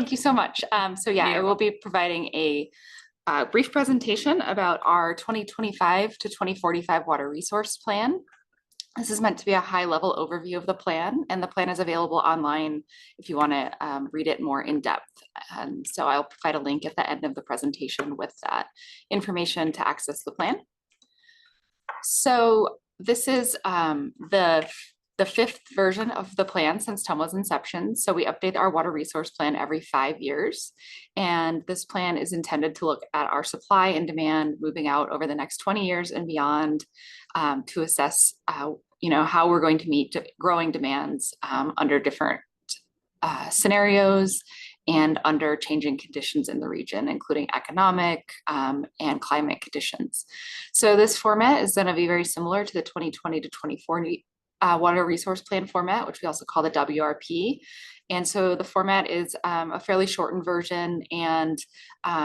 thank you so much. So yeah, I will be providing a brief presentation about our 2025 to 2045 water resource plan. This is meant to be a high-level overview of the plan, and the plan is available online if you want to read it more in depth. And so I'll provide a link at the end of the presentation with that information to access the plan. So this is the fifth version of the plan since TMWA's inception. So we update our water resource plan every 5 years. And this plan is intended to look at our supply and demand moving out over the next 20 years and beyond, to assess how we're going to meet growing demands under different scenarios and under changing conditions in the region, including economic and climate conditions. So this format is going to be very similar to the 2020 to 2040 water resource plan format, which we also call the WRP. And so the format is a fairly shortened version and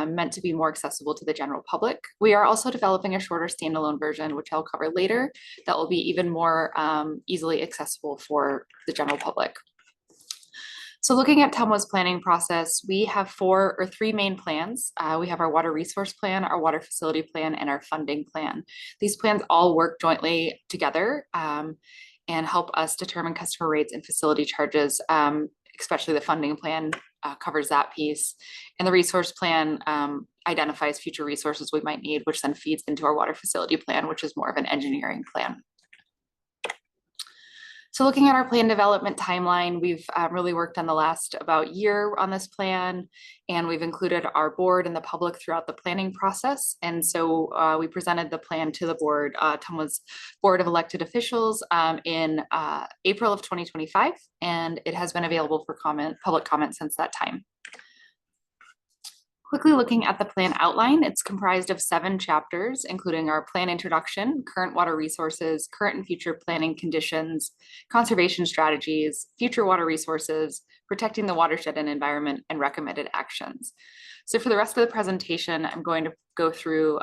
meant to be more accessible to the general public. We are also developing a shorter standalone version, which I'll cover later, that will be even more easily accessible for the general public. So looking at TMWA's planning process, we have three main plans. We have our water resource plan, our water facility plan, and our funding plan. These plans all work jointly together and help us determine customer rates and facility charges, especially the funding plan covers that piece. And the resource plan identifies future resources we might need, which then feeds into our water facility plan, which is more of an engineering plan. So looking at our plan development timeline, we've really worked on the last about year on this plan, and we've included our board and the public throughout the planning process. And so we presented the plan to the board, TMWA's board of elected officials in April of 2025, and it has been available for public comment since that time. Quickly looking at the plan outline, it's comprised of 7 chapters, including our plan introduction, current water resources, current and future planning conditions, conservation strategies, future water resources, protecting the watershed and environment, and recommended actions. So for the rest of the presentation, I'm going to go through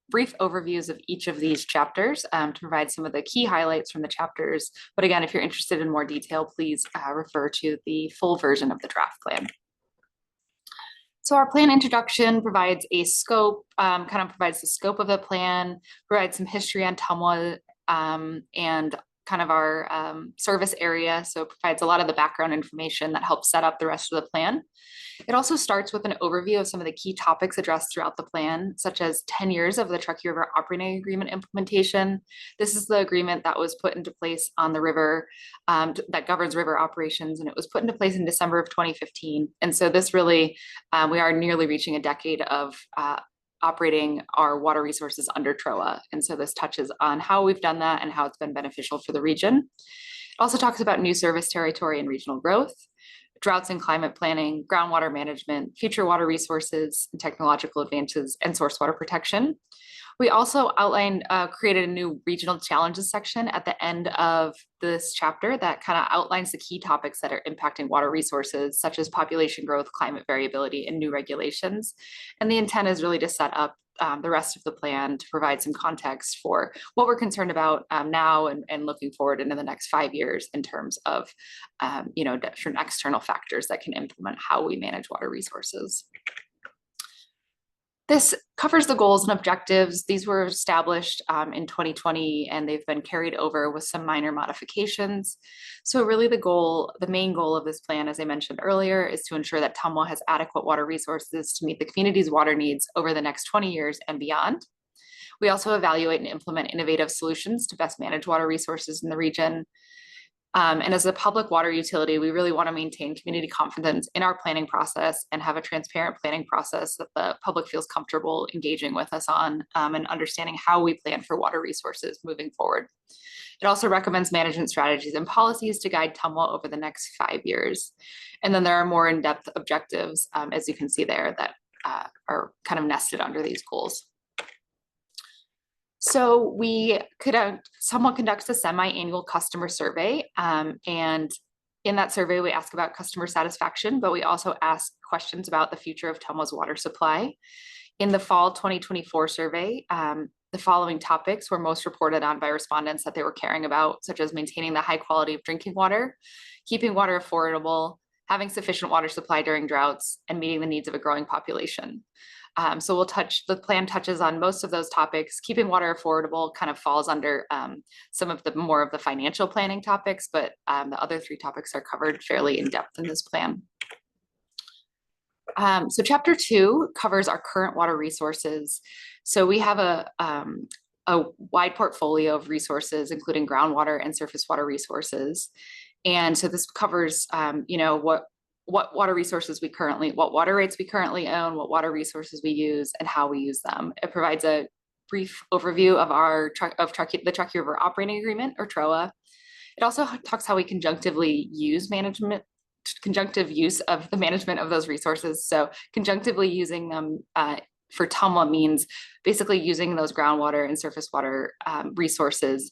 brief overviews of each of these chapters to provide some of the key highlights from the chapters. But again, if you're interested in more detail, please refer to the full version of the draft plan. So our plan introduction provides a scope, provides the scope of the plan, provides some history on TMWA and kind of our service area. So it provides a lot of the background information that helps set up the rest of the plan. It also starts with an overview of some of the key topics addressed throughout the plan, such as 10 years of the Truckee River Operating Agreement implementation. This is the agreement that was put into place on the river that governs river operations, and it was put into place in December of 2015. And so this really, we are nearly reaching a decade of operating our water resources under TROA. And so this touches on how we've done that and how it's been beneficial for the region. It also talks about new service territory and regional growth, droughts and climate planning, groundwater management, future water resources, and technological advances, and source water protection. We also created a new regional challenges section at the end of this chapter that kind of outlines the key topics that are impacting water resources, such as population growth, climate variability, and new regulations. And the intent is really to set up the rest of the plan to provide some context for what we're concerned about now and looking forward into the next 5 years in terms of different external factors that can implement how we manage water resources. This covers the goals and objectives. These were established in 2020, and they've been carried over with some minor modifications. So really the main goal of this plan, as I mentioned earlier, is to ensure that TMWA has adequate water resources to meet the community's water needs over the next 20 years and beyond. We also evaluate and implement innovative solutions to best manage water resources in the region. And as a public water utility, we really want to maintain community confidence in our planning process and have a transparent planning process that the public feels comfortable engaging with us on and understanding how we plan for water resources moving forward. It also recommends management strategies and policies to guide TMWA over the next 5 years. And then there are more in-depth objectives, as you can see there, that are kind of nested under these goals. So someone conducts a semi-annual customer survey, and in that survey, we ask about customer satisfaction, but we also ask questions about the future of TMWA's water supply. In the fall 2024 survey, the following topics were most reported on by respondents that they were caring about, such as maintaining the high quality of drinking water, keeping water affordable, having sufficient water supply during droughts, and meeting the needs of a growing population. So the plan touches on most of those topics. Keeping water affordable kind of falls under some of the more of the financial planning topics, but the other three topics are covered fairly in depth in this plan. So chapter 2 covers our current water resources. So we have a wide portfolio of resources, including groundwater and surface water resources. And so this covers, what water resources what water rights we currently own, what water resources we use, and how we use them. It provides a brief overview of the Truckee River Operating Agreement, or TROA. It also talks how we conjunctive use of the management of those resources. So conjunctively using them for TMWA means basically using those groundwater and surface water resources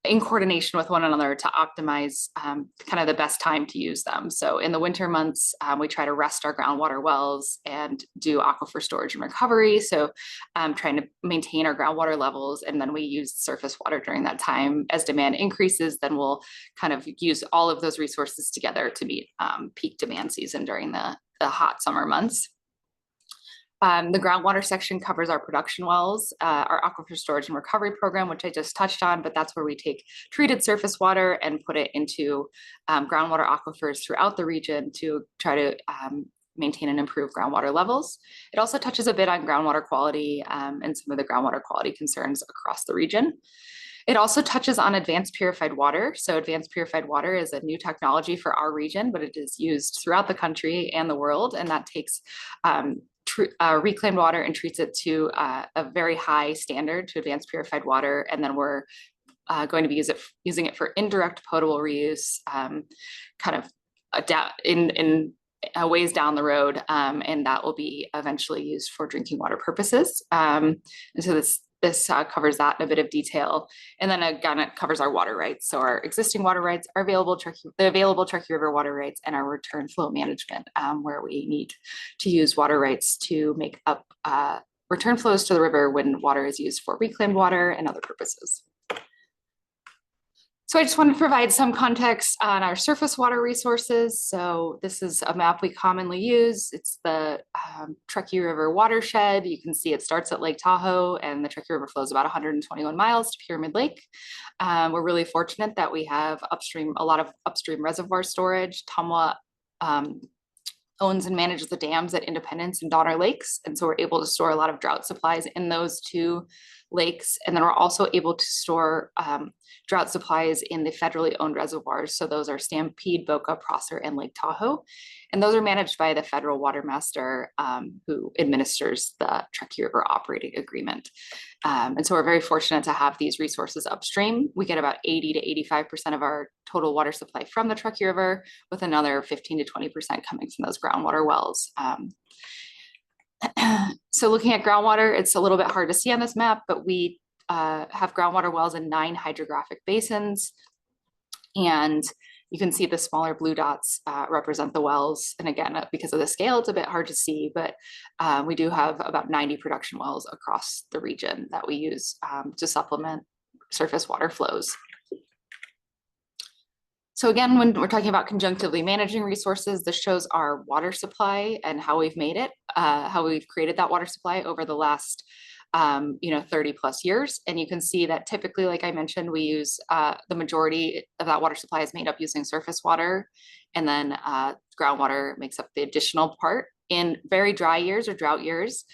in coordination with one another to optimize kind of the best time to use them. So in the winter months, we try to rest our groundwater wells and do aquifer storage and recovery. So trying to maintain our groundwater levels, and then we use surface water during that time. As demand increases, then we'll kind of use all of those resources together to meet peak demand season during the hot summer months. The groundwater section covers our production wells, our aquifer storage and recovery program, which I just touched on, but that's where we take treated surface water and put it into groundwater aquifers throughout the region to try to maintain and improve groundwater levels. It also touches a bit on groundwater quality and some of the groundwater quality concerns across the region. It also touches on advanced purified water. So advanced purified water is a new technology for our region, but it is used throughout the country and the world, and that takes reclaimed water and treats it to a very high standard, to advanced purified water. And then we're going to be using it for indirect potable reuse, kind of in ways down the road, and that will be eventually used for drinking water purposes. And so this covers that in a bit of detail. And then again, it covers our water rights. So our existing water rights, the available Truckee River water rights, and our return flow management, where we need to use water rights to make up return flows to the river when water is used for reclaimed water and other purposes. So I just want to provide some context on our surface water resources. So this is a map we commonly use. It's the Truckee River Watershed. You can see it starts at Lake Tahoe, and the Truckee River flows about 121 miles to Pyramid Lake. We're really fortunate that we have a lot of upstream reservoir storage. TMWA owns and manages the dams at Independence and Donner Lakes. And so we're able to store a lot of drought supplies in those two lakes. And then we're also able to store drought supplies in the federally owned reservoirs. So those are Stampede, Boca, Prosser, and Lake Tahoe. And those are managed by the federal water master who administers the Truckee River Operating Agreement. And so we're very fortunate to have these resources upstream. We get about 80 to 85% of our total water supply from the Truckee River, with another 15 to 20% coming from those groundwater wells. So looking at groundwater, it's a little bit hard to see on this map, but we have groundwater wells in 9 hydrographic basins. And you can see the smaller blue dots represent the wells. And again, because of the scale, it's a bit hard to see, but we do have about 90 production wells across the region that we use to supplement surface water flows. So again, when we're talking about conjunctively managing resources, this shows our water supply and how we've made it, how we've created that water supply over the last 30 plus years. And you can see that typically, like I mentioned, we use the majority of that water supply is made up using surface water, and then groundwater makes up the additional part. In very dry years or drought years,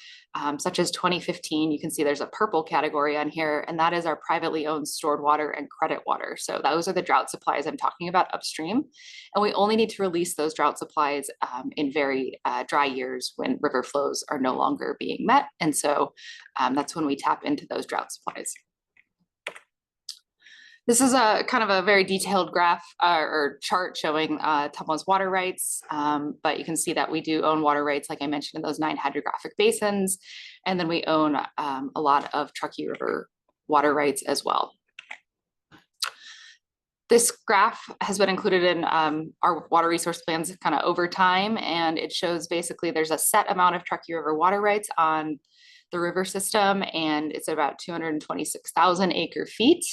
such as 2015, you can see there's a purple category on here, and that is our privately owned stored water and credit water. So those are the drought supplies I'm talking about upstream. And we only need to release those drought supplies in very dry years when river flows are no longer being met. And so that's when we tap into those drought supplies. This is a kind of a very detailed graph or chart showing TMWA's water rights, but you can see that we do own water rights, like I mentioned, in those 9 hydrographic basins, and then we own a lot of Truckee River water rights as well. This graph has been included in our water resource plans kind of over time, and it shows basically there's a set amount of Truckee River water rights on the river system, and it's about 226,000 acre feet.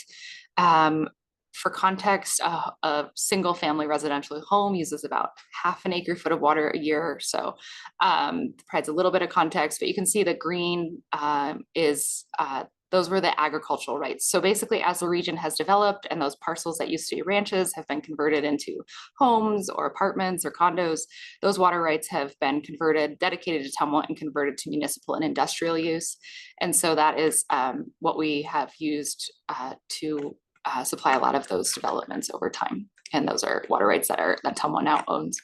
For context, a single family residential home uses about half an acre foot of water a year. So provides a little bit of context, but you can see the green is those were the agricultural rights. So basically, as the region has developed and those parcels that used to be ranches have been converted into homes or apartments or condos, those water rights have been converted, dedicated to TMWA and converted to municipal and industrial use. And so that is what we have used to supply a lot of those developments over time. And those are water rights that TMWA now owns.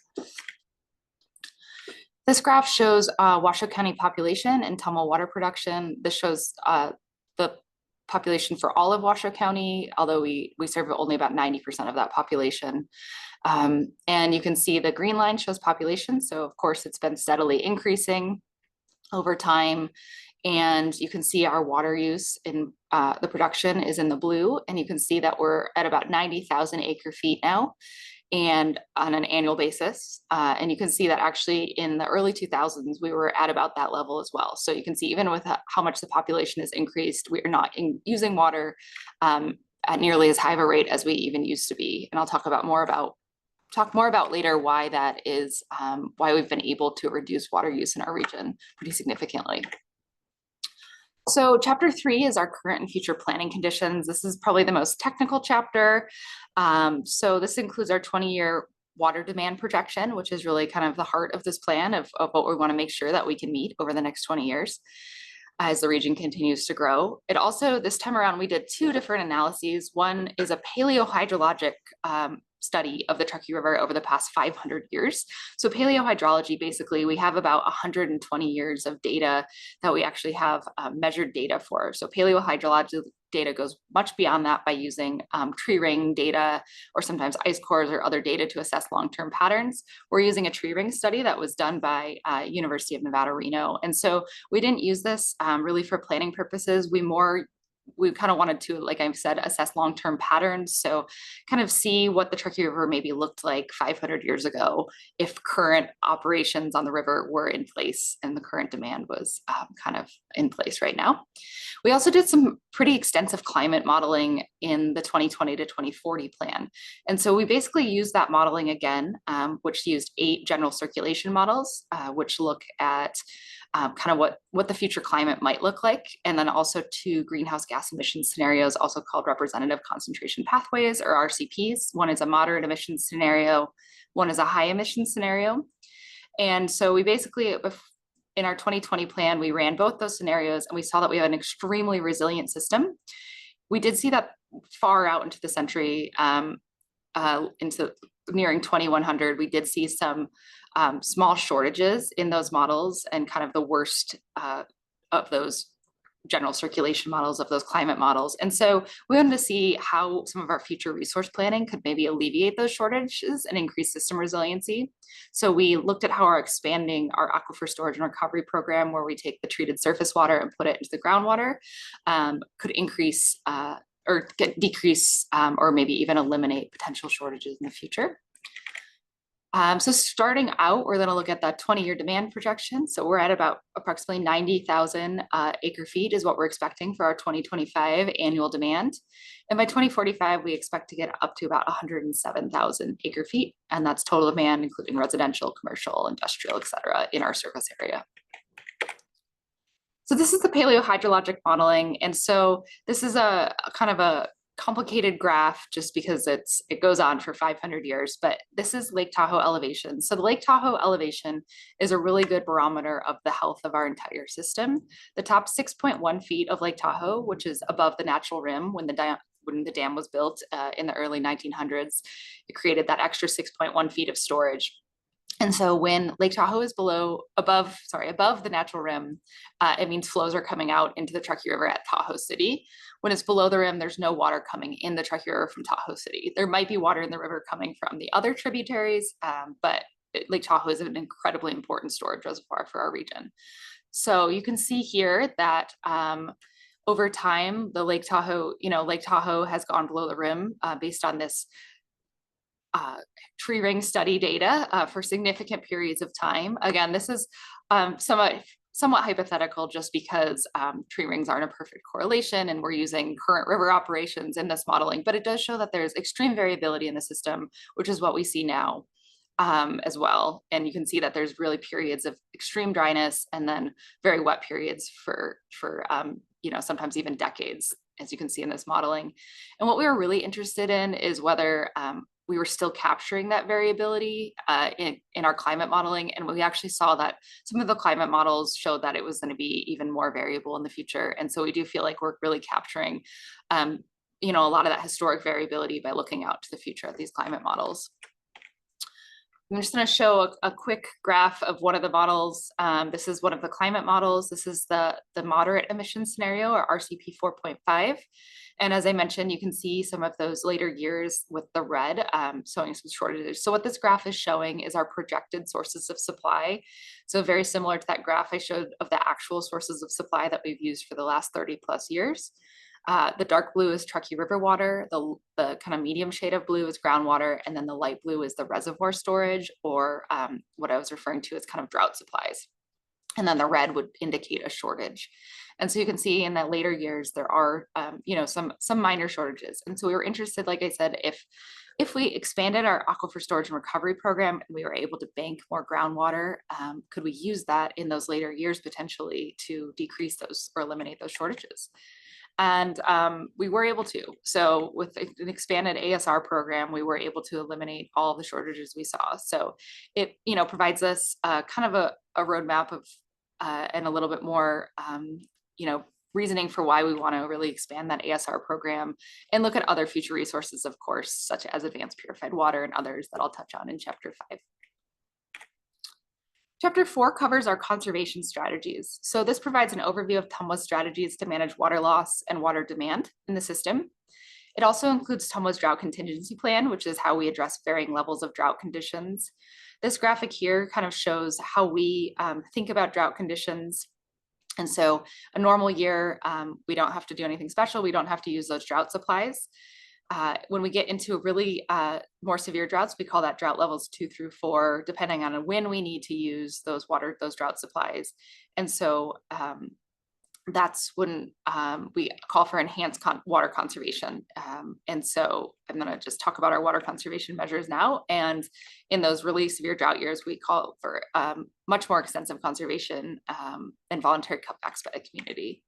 This graph shows Washoe County population and TMWA water production. This shows the population for all of Washoe County, although we serve only about 90% of that population. And you can see the green line shows population. So of course it's been steadily increasing over time. And you can see our water use in the production is in the blue. And you can see that we're at about 90,000 acre feet now and on an annual basis. And you can see that actually in the early 2000s, we were at about that level as well. So you can see even with how much the population has increased, we are not using water at nearly as high of a rate as we even used to be. And I'll talk more about later why that is, why we've been able to reduce water use in our region pretty significantly. So chapter 3 is our current and future planning conditions. This is probably the most technical chapter. So this includes our 20-year water demand projection, which is really kind of the heart of this plan of what we want to make sure that we can meet over the next 20 years as the region continues to grow. It also, this time around, we did 2 different analyses. One is a paleohydrologic study of the Truckee River over the past 500 years. So paleohydrology, basically, we have about 120 years of data that we actually have measured data for. So paleohydrology data goes much beyond that by using tree ring data or sometimes ice cores or other data to assess long-term patterns. We're using a tree ring study that was done by University of Nevada, Reno. And so we didn't use this really for planning purposes. We kind of wanted to, like I've said, assess long-term patterns. So kind of see what the Truckee River maybe looked like 500 years ago if current operations on the river were in place and the current demand was kind of in place right now. We also did some pretty extensive climate modeling in the 2020 to 2040 plan. And so we basically used that modeling again, which used 8 general circulation models, which look at kind of what the future climate might look like, and then also 2 greenhouse gas emission scenarios, also called representative concentration pathways or RCPs. One is a moderate emission scenario, one is a high emission scenario. And so we basically, in our 2020 plan, we ran both those scenarios and we saw that we have an extremely resilient system. We did see that far out into the century, into nearing 2100, we did see some small shortages in those models and kind of the worst of those general circulation models, of those climate models. And so we wanted to see how some of our future resource planning could maybe alleviate those shortages and increase system resiliency. So we looked at how our expanding our aquifer storage and recovery program, where we take the treated surface water and put it into the groundwater, could increase or decrease or maybe even eliminate potential shortages in the future. So starting out, we're going to look at that 20-year demand projection. So we're at about approximately 90,000 acre feet is what we're expecting for our 2025 annual demand. And by 2045, we expect to get up to about 107,000 acre feet. And that's total demand, including residential, commercial, industrial, et cetera, in our service area. So this is the paleohydrologic modeling. And so this is a kind of a complicated graph just because it goes on for 500 years, but this is Lake Tahoe elevation. So the Lake Tahoe elevation is a really good barometer of the health of our entire system. The top 6.1 feet of Lake Tahoe, which is above the natural rim when the dam was built in the early 1900s, it created that extra 6.1 feet of storage. And so when Lake Tahoe is above the natural rim, it means flows are coming out into the Truckee River at Tahoe City. When it's below the rim, there's no water coming in the Truckee River from Tahoe City. There might be water in the river coming from the other tributaries, but Lake Tahoe is an incredibly important storage reservoir for our region. So you can see here that over time, the Lake Tahoe has gone below the rim based on this tree ring study data for significant periods of time. Again, this is some somewhat hypothetical just because tree rings aren't a perfect correlation and we're using current river operations in this modeling, but it does show that there's extreme variability in the system, which is what we see now as well. And you can see that there's really periods of extreme dryness and then very wet periods for sometimes even decades, as you can see in this modeling. And what we were really interested in is whether we were still capturing that variability in our climate modeling. And we actually saw that some of the climate models showed that it was going to be even more variable in the future. And so we do feel like we're really capturing a lot of that historic variability by looking out to the future of these climate models. I'm just going to show a quick graph of one of the models. This is one of the climate models. This is the moderate emission scenario, or RCP 4.5. And as I mentioned, you can see some of those later years with the red showing some shortages. So what this graph is showing is our projected sources of supply. So very similar to that graph I showed of the actual sources of supply that we've used for the last 30 plus years. The dark blue is Truckee River water, the kind of medium shade of blue is groundwater, and then the light blue is the reservoir storage, or what I was referring to as kind of drought supplies. And then the red would indicate a shortage. And so you can see in the later years, there are some minor shortages. And so we were interested, like I said, if we expanded our aquifer storage and recovery program and we were able to bank more groundwater, could we use that in those later years potentially to decrease those or eliminate those shortages? And we were able to. So with an expanded ASR program, we were able to eliminate all the shortages we saw. So it provides us kind of a roadmap of and a little bit more reasoning for why we want to really expand that ASR program and look at other future resources, of course, such as advanced purified water and others that I'll touch on in Chapter 5. Chapter 4 covers our conservation strategies. So this provides an overview of TMWA's strategies to manage water loss and water demand in the system. It also includes TMWA's drought contingency plan, which is how we address varying levels of drought conditions. This graphic here kind of shows how we think about drought conditions. And so a normal year, we don't have to do anything special. We don't have to use those drought supplies. When we get into really more severe droughts, we call that drought levels 2 through 4, depending on when we need to use those drought supplies. And so that's when we call for enhanced water conservation. And so I'm going to just talk about our water conservation measures now. And in those really severe drought years, we call for much more extensive conservation and voluntary cutbacks by the community.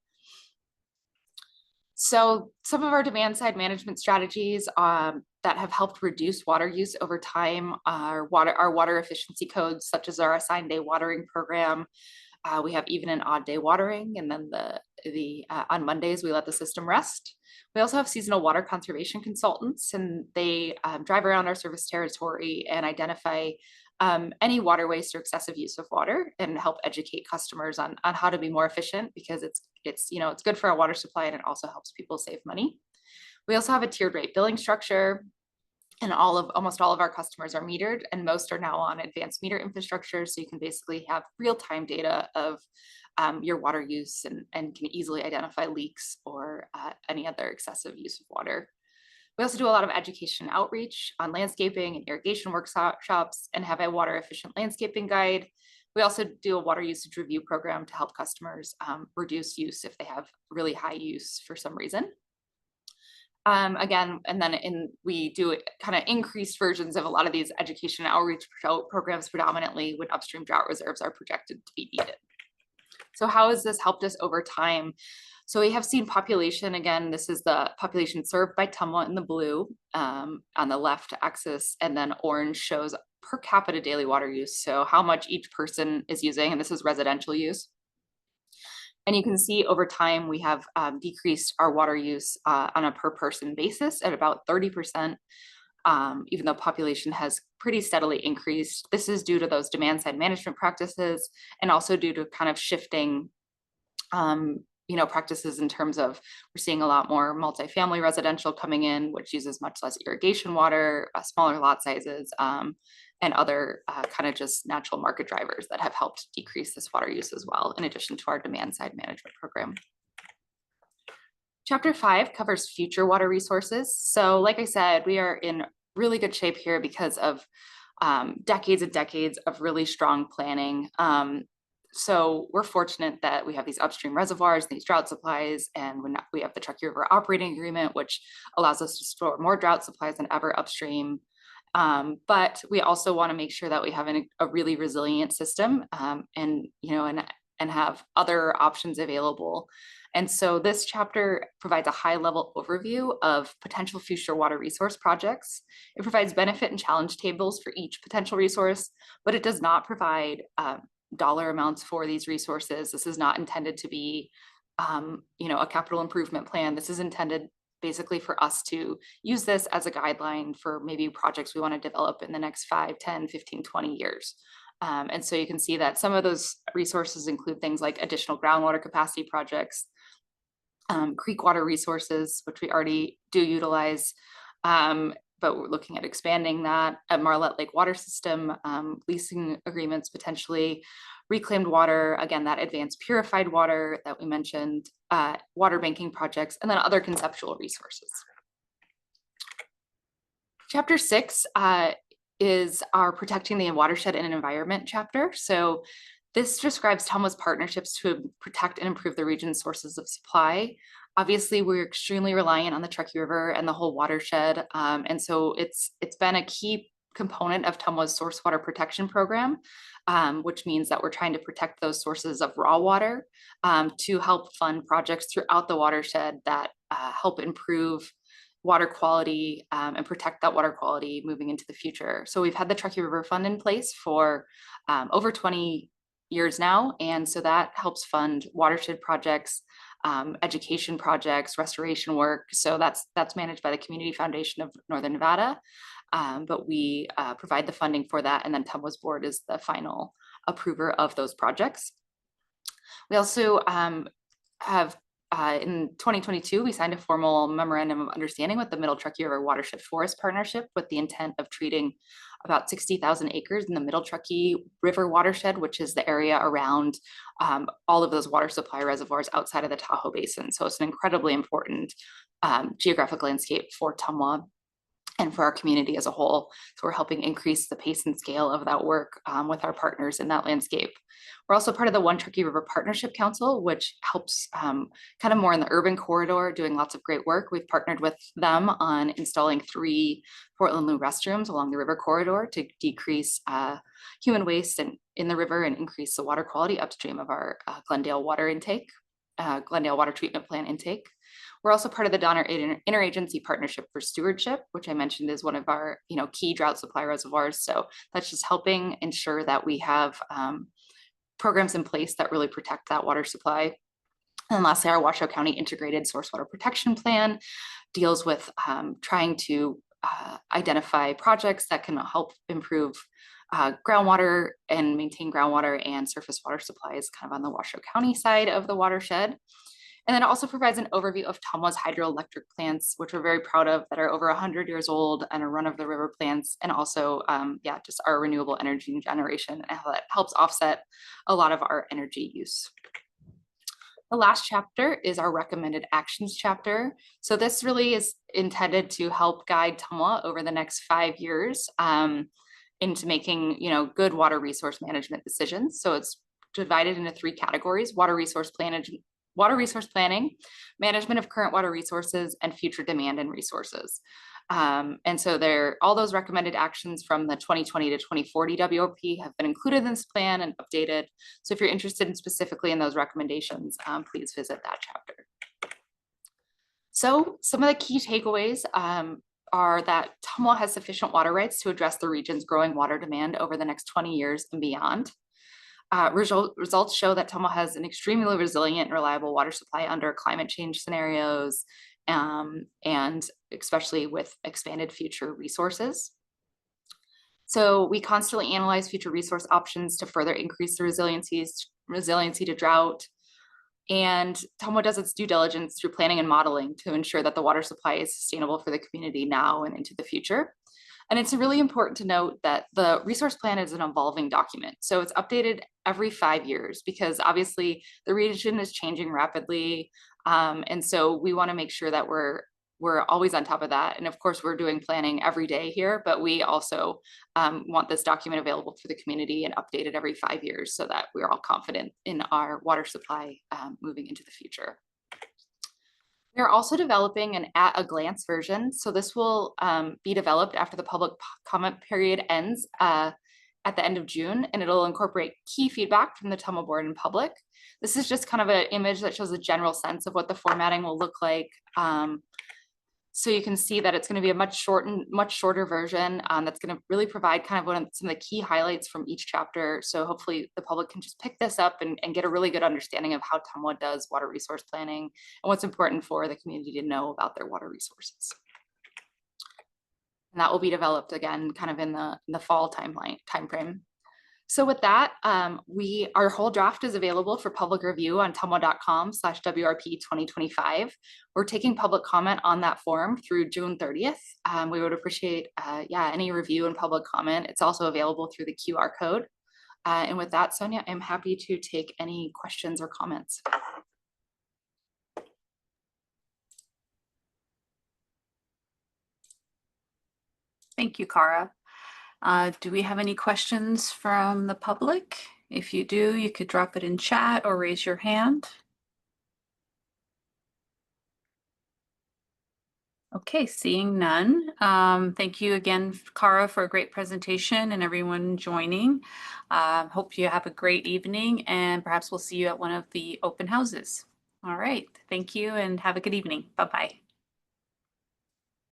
So some of our demand side management strategies that have helped reduce water use over time are our water efficiency codes, such as our assigned day watering program. We have even and odd day watering, and then on Mondays we let the system rest. We also have seasonal water conservation consultants, and they drive around our service territory and identify any water waste or excessive use of water and help educate customers on how to be more efficient, because it's good for our water supply and it also helps people save money. We also have a tiered rate billing structure, and almost all of our customers are metered, and most are now on advanced meter infrastructure. So you can basically have real-time data of your water use and can easily identify leaks or any other excessive use of water. We also do a lot of education and outreach on landscaping and irrigation workshops, and have a water efficient landscaping guide. We also do a water usage review program to help customers reduce use if they have really high use for some reason. Again, and then we do kind of increased versions of a lot of these education and outreach programs, predominantly when upstream drought reserves are projected to be needed. So how has this helped us over time? So we have seen population, again, this is the population served by TMWA in the blue on the left axis, and then orange shows per capita daily water use. So how much each person is using, and this is residential use. And you can see over time, we have decreased our water use on a per person basis at about 30%, even though population has pretty steadily increased. This is due to those demand side management practices, and also due to kind of shifting practices in terms of we're seeing a lot more multifamily residential coming in, which uses much less irrigation water, smaller lot sizes, and other kind of just natural market drivers that have helped decrease this water use as well, in addition to our demand side management program. Chapter 5 covers future water resources. So like I said, we are in really good shape here because of decades and decades of really strong planning. So we're fortunate that we have these upstream reservoirs, these drought supplies, and when we have the Truckee River Operating Agreement, which allows us to store more drought supplies than ever upstream. But we also want to make sure that we have a really resilient system, and have other options available. And so this chapter provides a high-level overview of potential future water resource projects. It provides benefit and challenge tables for each potential resource, but it does not provide dollar amounts for these resources. This is not intended to be a capital improvement plan. This is intended basically for us to use this as a guideline for maybe projects we want to develop in the next 5, 10, 15, 20 years. And so you can see that some of those resources include things like additional groundwater capacity projects, creek water resources, which we already do utilize, but we're looking at expanding that at Marlette Lake Water System, leasing agreements potentially, reclaimed water, again, that advanced purified water that we mentioned, water banking projects, and then other conceptual resources. Chapter 6 is our Protecting the Watershed and Environment chapter. So this describes TMWA's partnerships to protect and improve the region's sources of supply. Obviously, we're extremely reliant on the Truckee River and the whole watershed. And so it's been a key component of TMWA's source water protection program, which means that we're trying to protect those sources of raw water to help fund projects throughout the watershed that help improve water quality and protect that water quality moving into the future. So we've had the Truckee River Fund in place for over 20 years now. And so that helps fund watershed projects, education projects, restoration work. So that's managed by the Community Foundation of Northern Nevada. But we provide the funding for that. And then TMWA's board is the final approver of those projects. We also have in 2022, we signed a formal memorandum of understanding with the Middle Truckee River Watershed Forest Partnership with the intent of treating about 60,000 acres in the Middle Truckee River watershed, which is the area around all of those water supply reservoirs outside of the Tahoe Basin. So it's an incredibly important geographic landscape for TMWA and for our community as a whole. So we're helping increase the pace and scale of that work with our partners in that landscape. We're also part of the One Truckee River Partnership Council, which helps kind of more in the urban corridor, doing lots of great work. We've partnered with them on installing 3 Portland Loo restrooms along the river corridor to decrease human waste in the river and increase the water quality upstream of our Glendale water treatment plant intake. We're also part of the Donner Interagency Partnership for Stewardship, which I mentioned is one of our key drought supply reservoirs. So that's just helping ensure that we have programs in place that really protect that water supply. And lastly, our Washoe County Integrated Source Water Protection Plan deals with trying to identify projects that can help improve groundwater and maintain groundwater and surface water supplies kind of on the Washoe County side of the watershed. And then it also provides an overview of TMWA's hydroelectric plants, which we're very proud of, that are over 100 years old and are run-of-the-river plants, and also, just our renewable energy generation and how that helps offset a lot of our energy use. The last chapter is our recommended actions chapter. So this really is intended to help guide TMWA over the next 5 years into making, good water resource management decisions. So it's divided into 3 categories: water resource planning, management of current water resources, and future demand and resources. And so all those recommended actions from the 2020 to 2040 WRP have been included in this plan and updated. So if you're interested specifically in those recommendations, please visit that chapter. So some of the key takeaways are that TMWA has sufficient water rights to address the region's growing water demand over the next 20 years and beyond. Results show that TMWA has an extremely resilient and reliable water supply under climate change scenarios, and especially with expanded future resources. So we constantly analyze future resource options to further increase the resiliency to drought. And TMWA does its due diligence through planning and modeling to ensure that the water supply is sustainable for the community now and into the future. And it's really important to note that the resource plan is an evolving document. So it's updated every 5 years because obviously the region is changing rapidly. And so we want to make sure that we're we're always on top of that. And of course, we're doing planning every day here, but we also want this document available for the community and updated every 5 years so that we're all confident in our water supply moving into the future. We're also developing an at a glance version. So this will be developed after the public comment period ends at the end of June, and it'll incorporate key feedback from the TMWA board and public. This is just kind of an image that shows a general sense of what the formatting will look like. So you can see that it's going to be a much shorter version that's going to really provide kind of some of the key highlights from each chapter. So hopefully the public can just pick this up and get a really good understanding of how TMWA does water resource planning and what's important for the community to know about their water resources. And that will be developed again kind of in the fall timeframe. So with that, our whole draft is available for public review on TMWA.com/WRP 2025. We're taking public comment on that form through June 30th. We would appreciate any review and public comment. It's also available through the QR code. And with that, Sonia, I'm happy to take any questions or comments. Thank you, Kara. Do we have any questions from the public? If you do, you could drop it in chat or raise your hand. Okay, seeing none. Thank you again, Kara, for a great presentation and everyone joining. Hope you have a great evening, and perhaps we'll see you at one of the open houses. All right, thank you and have a good evening. Bye-bye.